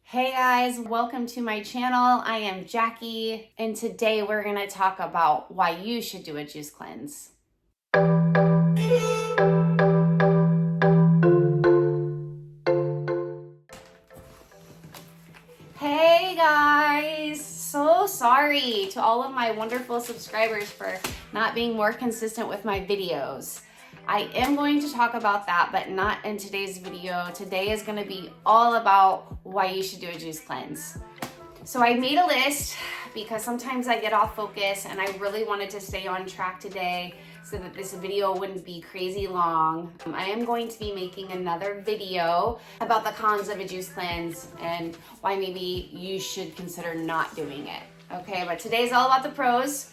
Hey guys, welcome to my channel. I am Jackie, and today we're going to talk about why you should do a juice cleanse. Hey guys, so sorry to all of my wonderful subscribers for not being more consistent with my videos. I am going to talk about that, but not in today's video. Today is going to be all about why you should do a juice cleanse. So I made a list because sometimes I get off focus, and I really wanted to stay on track today so that this video wouldn't be crazy long. I am going to be making another video about the cons of a juice cleanse and why maybe you should consider not doing it. Okay, but today's all about the pros.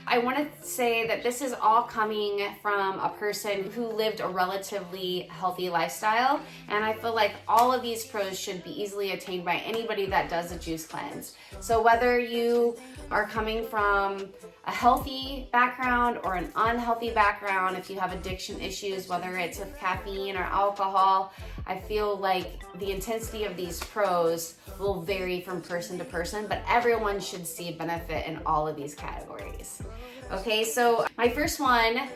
I want to say that this is all coming from a person who lived a relatively healthy lifestyle, and I feel like all of these pros should be easily attained by anybody that does a juice cleanse. So whether you are coming from a healthy background or an unhealthy background, if you have addiction issues, whether it's with caffeine or alcohol, I feel like the intensity of these pros will vary from person to person, but everyone should see benefit in all of these categories. Okay, so my first one,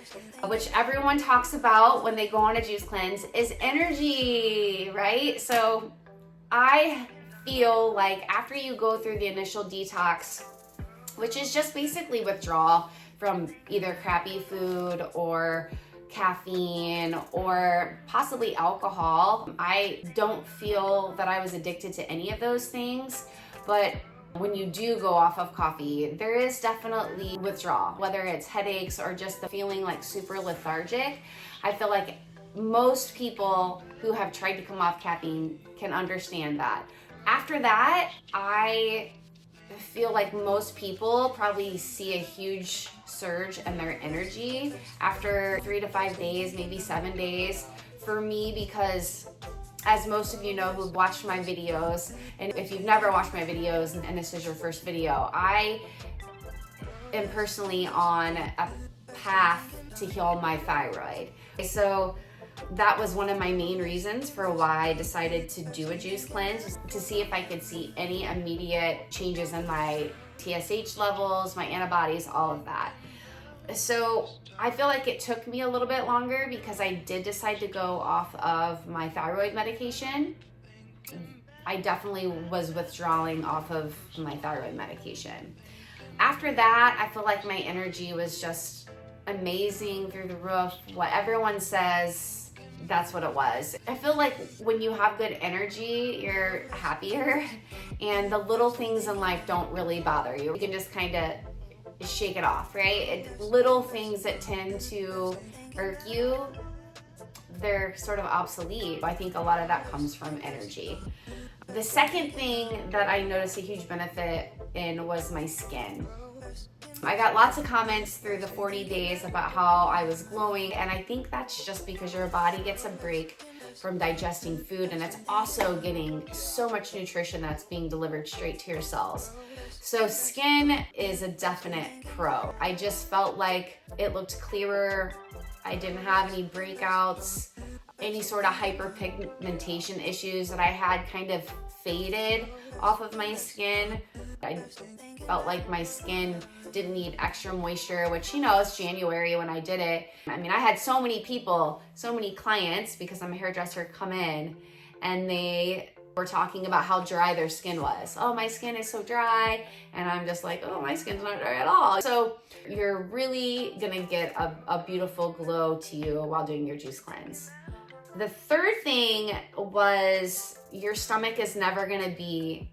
which everyone talks about when they go on a juice cleanse, is energy, right? So I feel like after you go through the initial detox, which is just basically withdrawal from either crappy food or caffeine or possibly alcohol. I don't feel that I was addicted to any of those things, but when you do go off of coffee, there is definitely withdrawal, whether it's headaches or just the feeling like super lethargic. I feel like most people who have tried to come off caffeine can understand that. After that, I feel like most people probably see a huge surge in their energy after 3 to 5 days, maybe 7 days. For me, because as most of you know who watched my videos, and if you've never watched my videos and this is your first video, I am personally on a path to heal my thyroid. So that was one of my main reasons for why I decided to do a juice cleanse, to see if I could see any immediate changes in my TSH levels, my antibodies, all of that. So I feel like it took me a little bit longer because I did decide to go off of my thyroid medication. I definitely was withdrawing off of my thyroid medication. After that, I feel like my energy was just amazing, through the roof. What everyone says, that's what it was. I feel like when you have good energy, you're happier, and the little things in life don't really bother you. You can just kind of shake it off, right? Little things that tend to irk you, they're sort of obsolete. I think a lot of that comes from energy. The second thing that I noticed a huge benefit in was my skin. I got lots of comments through the 40 days about how I was glowing, and I think that's just because your body gets a break from digesting food, and it's also getting so much nutrition that's being delivered straight to your cells. So skin is a definite pro. I just felt like it looked clearer. I didn't have any breakouts. Any sort of hyperpigmentation issues that I had kind of faded off of my skin. I felt like my skin didn't need extra moisture, which, you know, it's January when I did it. I mean, I had so many people, so many clients, because I'm a hairdresser, come in and they were talking about how dry their skin was. Oh, my skin is so dry. And I'm just like, oh, my skin's not dry at all. So you're really gonna get a beautiful glow to you while doing your juice cleanse. The third thing was your stomach is never gonna be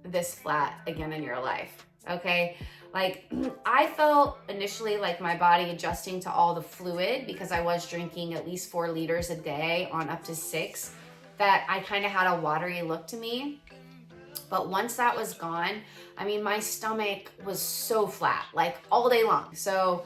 this flat again in your life, okay? Like, I felt initially like my body adjusting to all the fluid, because I was drinking at least 4 liters a day on up to 6, that I kind of had a watery look to me. But once that was gone, I mean, my stomach was so flat, like all day long. So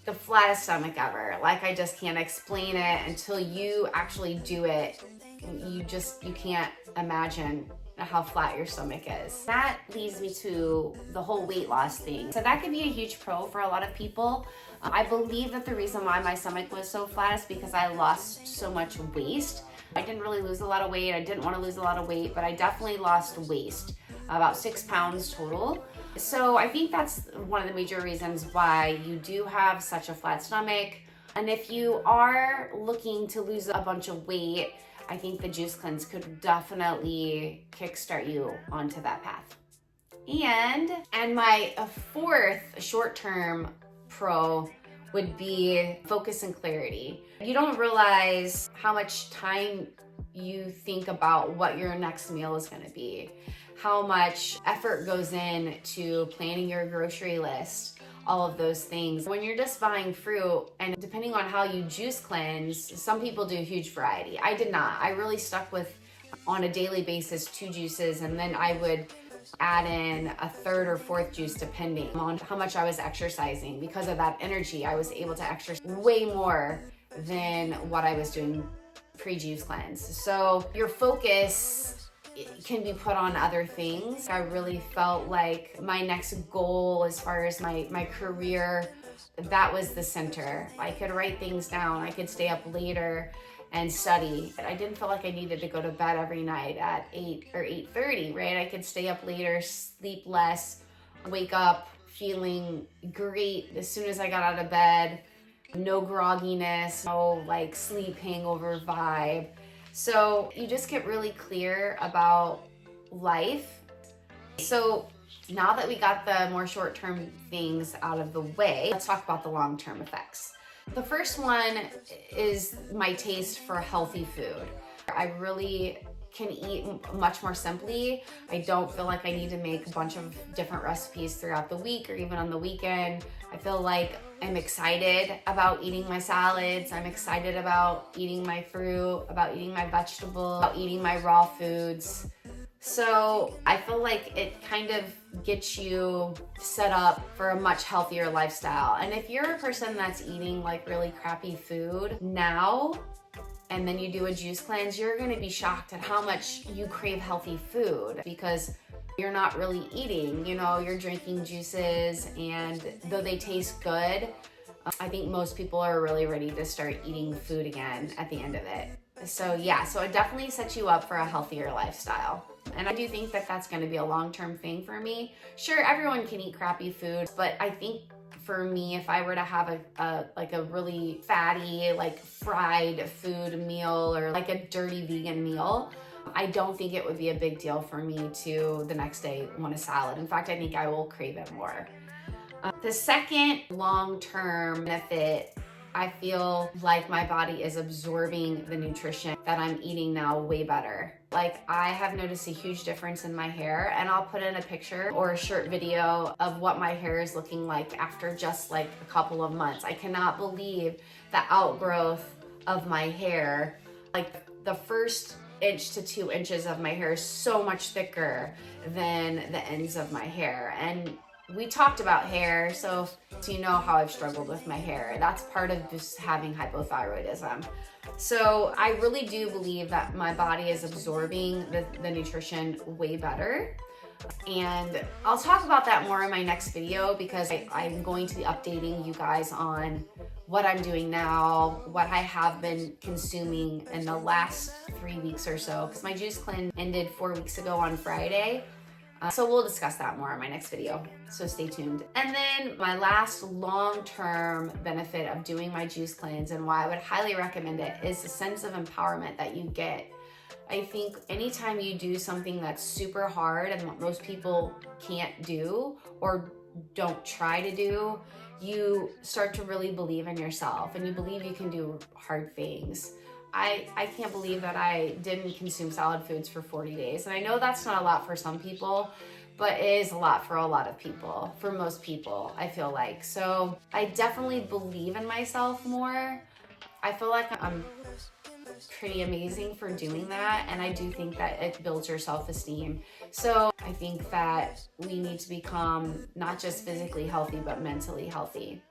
the flattest stomach ever. Like, I just can't explain it until you actually do it. You can't imagine how flat your stomach is. That leads me to the whole weight loss thing. So that could be a huge pro for a lot of people. I believe that the reason why my stomach was so flat is because I lost so much waste. I didn't really lose a lot of weight. I didn't want to lose a lot of weight, but I definitely lost waist, about 6 pounds total. So I think that's one of the major reasons why you do have such a flat stomach. And if you are looking to lose a bunch of weight, I think the juice cleanse could definitely kickstart you onto that path. And my fourth short-term pro would be focus and clarity. You don't realize how much time you think about what your next meal is going to be, how much effort goes in to planning your grocery list, all of those things. When you're just buying fruit, and depending on how you juice cleanse, some people do a huge variety. I did not. I really stuck with, on a daily basis, 2 juices, and then I would add in a 3rd or 4th juice depending on how much I was exercising. Because of that energy, I was able to exercise way more than what I was doing pre-juice cleanse. So your focus can be put on other things. I really felt like my next goal as far as my career, that was the center. I could write things down. I could stay up later and study. I didn't feel like I needed to go to bed every night at 8 or 8:30, right? I could stay up later, sleep less, wake up feeling great as soon as I got out of bed. No grogginess, no like sleep hangover vibe. So you just get really clear about life. So now that we got the more short-term things out of the way, let's talk about the long-term effects. The first one is my taste for healthy food. I really can eat much more simply. I don't feel like I need to make a bunch of different recipes throughout the week or even on the weekend. I feel like I'm excited about eating my salads. I'm excited about eating my fruit, about eating my vegetables, about eating my raw foods. So I feel like it kind of gets you set up for a much healthier lifestyle. And if you're a person that's eating like really crappy food now, and then you do a juice cleanse, you're gonna be shocked at how much you crave healthy food because you're not really eating, you're drinking juices, and though they taste good, I think most people are really ready to start eating food again at the end of it. So yeah, so it definitely sets you up for a healthier lifestyle. And I do think that that's gonna be a long-term thing for me. Sure, everyone can eat crappy food, but I think for me, if I were to have a really fatty, like fried food meal or like a dirty vegan meal, I don't think it would be a big deal for me to the next day want a salad. In fact, I think I will crave it more. The second long-term benefit, I feel like my body is absorbing the nutrition that I'm eating now way better. Like I have noticed a huge difference in my hair, and I'll put in a picture or a short video of what my hair is looking like after just like a couple of months. I cannot believe the outgrowth of my hair. Like the first inch to 2 inches of my hair is so much thicker than the ends of my hair. And we talked about hair, so you know how I've struggled with my hair. That's part of just having hypothyroidism. So I really do believe that my body is absorbing the nutrition way better. And I'll talk about that more in my next video because I'm going to be updating you guys on what I'm doing now, what I have been consuming in the last 3 weeks or so, because my juice cleanse ended 4 weeks ago on Friday. So we'll discuss that more in my next video, so stay tuned. And then my last long-term benefit of doing my juice cleanse and why I would highly recommend it is the sense of empowerment that you get. I think anytime you do something that's super hard and what most people can't do or don't try to do, you start to really believe in yourself and you believe you can do hard things. I can't believe that I didn't consume solid foods for 40 days. And I know that's not a lot for some people, but it is a lot for a lot of people, for most people, I feel like. So I definitely believe in myself more. I feel like I'm pretty amazing for doing that. And I do think that it builds your self-esteem. So I think that we need to become not just physically healthy, but mentally healthy.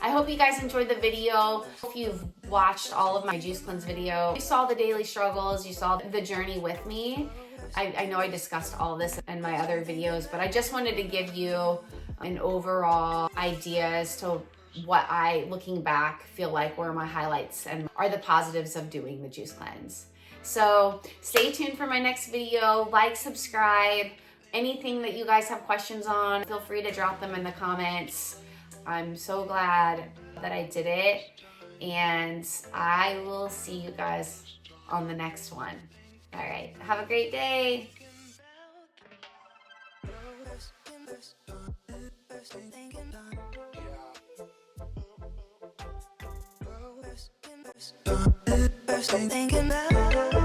I hope you guys enjoyed the video. If you've watched all of my juice cleanse video, you saw the daily struggles, you saw the journey with me. I know I discussed all of this in my other videos, but I just wanted to give you an overall idea as to what I, looking back, feel like were my highlights and are the positives of doing the juice cleanse. So stay tuned for my next video. Like, subscribe. Anything that you guys have questions on, feel free to drop them in the comments. I'm so glad that I did it, and I will see you guys on the next one. All right, have a great day. Thinking about